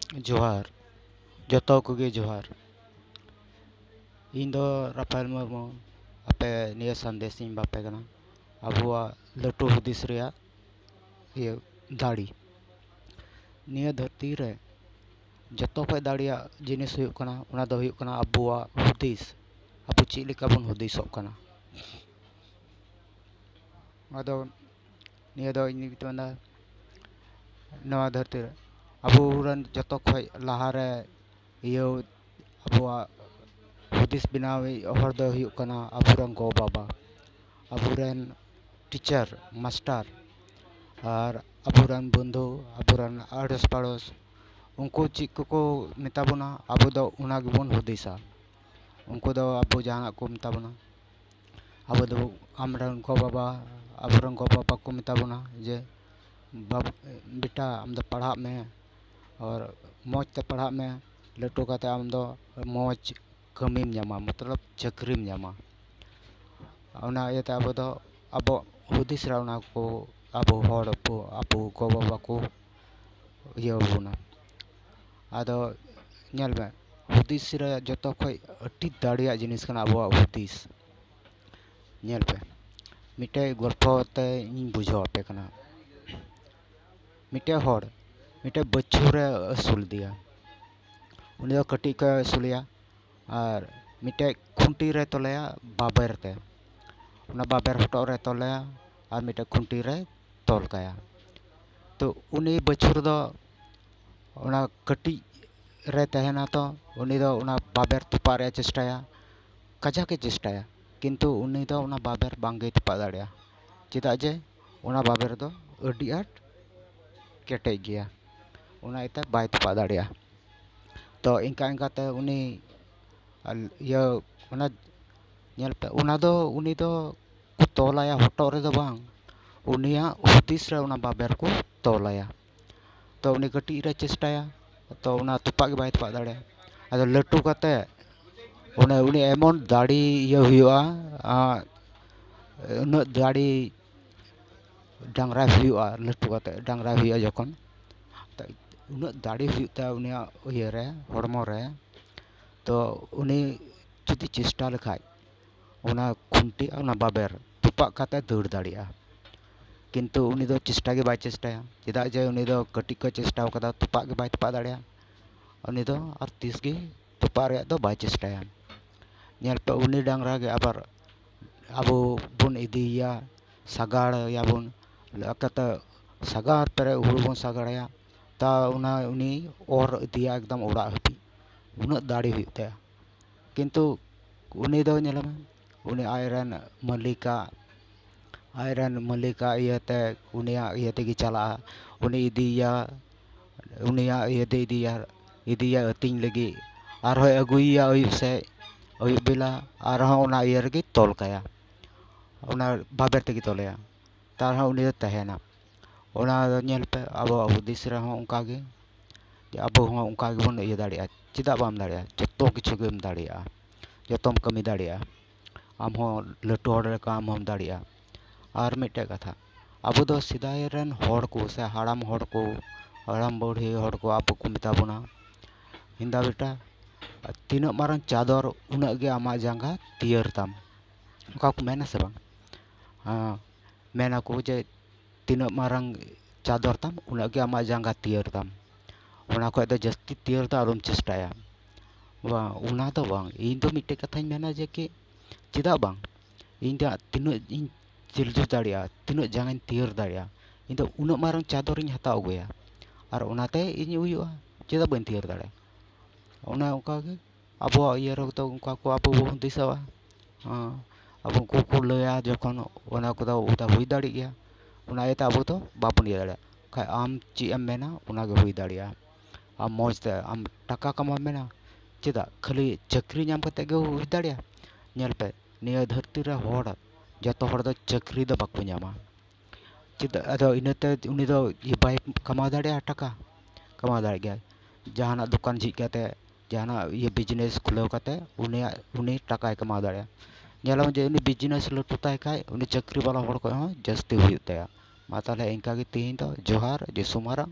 जोहार जतो कोगे जोहार। इन दो राफेल मुर्मू आपे निया संदेश इन बापे कना अबुआ लटू हुदिस रेया ये दाड़ी निया धरती रे जतो पे दाड़िया जिनिस हुयुक कना उना दो हुयुक कना अबुआ हुदिस अबु चेद लेका बन हुदिसोक कना अदो निया दो इनि बितवना नवा धरती रे अबु रन जतो खय लहारे इयो अबुआ हुदिस बनावी हर दो हुयुक कना अबुरन गो बाबा अबुरन टीचर मास्टर और अबुरन बंधु अबुरन आड़ोस पड़ोस उनको चेक को मेताबोना अबु दो उना गिबोन हुदिसा उनको दो अबु जहां को मेताबोना अबु दो आमरन गो बाबा अबुरन गो बाबा को मेताबोना जे बेटा आम दो पढ़ा में और मौज ते पढ़ा में लटू काते आम दो मौज कमीम ᱧᱟᱢᱟ मतलब चाकरीम ᱧᱟᱢᱟ ओना इयाते अबो दो अबो हुदिस रा ओना को अबो हर अबो गो बाबा को इया बोना आदो नेल में हुदिस रे जतो खय अति दाड़िया जिनिस कना अबो हुदिस नेल पे मिटे गल्प ते इन बुझाव पे कना मिटे हर मिटे बच्चू रे असुल दिया उनी दो कटी का असुलिया और मिटे खुंटी रे तोलेया बाबर ते उना बाबर हटो रे तोलेया और मिटे खुंटी रे तोल काया तो उनी बछुर दो उना कटी रे तहना तो उनी दो उना बाबर तुपा रे चेष्टाया कजा के चेष्टाया किंतु उनी दो उना बाबर बांगे तुपा दाड़िया चेदा जे उना बाबर दो अडी आट केटे गया उना इता बाय तुपा दाड़िया तो इनका इनका ते उनी या उना नेल पे उनी दो को तोलाया हटो रे दो बांग उनिया हुदिस रे उना बाबर को तोलाया तो उनी कटी रे चेष्टाया तो उना तुपा के बाय तुपा दाड़े अदो लटू काते उनी एमन दाड़ी इया हुयुआ उन दाड़ी डांगरा हुयुआ लटू काते डांगरा हुयुआ जखन उन दाड़ी हुयुता उनिया इया रे हड़मो रे तो उनी जुदी चेष्टा लेखाय उना खुंटी उना बाबर तुपा काते दौड़ दाड़िया किंतु उनी दो चेष्टा के बाय चेष्टाया चेदा जे उनी दो कटी को चेष्टा कदा तुपा के बाय तुपा दाड़िया उनी दो और तीस के तुपा रे दो बाय चेष्टाया नेल पे उनी डांगरा के आबार अबो बुन इदिया सागाड़ याबुन लकत सागार पर हुड़ बन सागाड़या ता उना उनी और इदिया एकदम ओड़ा हबी उन दाड़ी हुयुता किंतु उनी दो नेलम उनी आयरन मलिका इयाते उनिया इयाते की चला उनी इदिया उनिया इयाते इदिया अतिंग लगी और होय अगुइया अयुब से अयुब बेला और उना इया रगी तोल काया उना बाबर तेगी तोलया तार उनी दो तहना उना नेल पे अबो हुदिस रे हो उनका गे अबो हो उनका गे बन इया दाड़िया चेदा बाम दाड़िया जतो किछु गेम दाड़िया जतोम कमी दाड़िया आम हो लटू हड़ लेका आम हम दाड़िया और मिटे कथा अब दो सिदाय रन हड़ को से हाड़ाम हड़ को हाड़ाम बुढ़ी हड़ को आप को मेताबोना हिंदा बेटा तीना मारन चादर उना गे आमा जांगा तियर ताम उनका को मेना से बांग हाँ मेना को जे तीना मारन चादर ताम उना गे आमा जांगा तियर ताम उना को दो जस्ती तियर ता आलम चेष्टाया वा उना दो बांग इन दो मिटे कथा मेना जे कि चेदा बांग इन दा तीना इन चिलजु दाड़िया तीना जांगा तियर दाड़िया इन दो उना मारन चादर इन हताव गया और उनाते इन हुयुआ चेदा बन तियर दाड़े उना उनका के अबो इया रो तो उनका को अबो बन दिसवा हाँ अब उनको को लया जखन उना को उदा हुई दाड़ी गया उना एता अबो तो बाबन इया दाड़े खाय आम ची एम मेना उना गे हुई दाड़िया आम मौज ते आम टाका कमा मेना चेदा खाली चाकरी नाम कते गे हुई दाड़िया नेल पे निया धरती रे हड़ जतो हड़ दो चाकरी दो बाको ᱧᱟᱢᱟ चेदा अदो इनते उनी दो बाय कमा दाड़िया टाका कमा दाड़ गया जहाना दुकान झिज काते जहाना ये बिजनेस खुलाव काते उनी टाका कमा दाड़िया नेलम जे उनी बिजनेस लटुताय खाय उनी चाकरी वाला हड़ को जस्ती हुयुताया मा ताले इनका गे तीन दो जोहार जे सुमारा।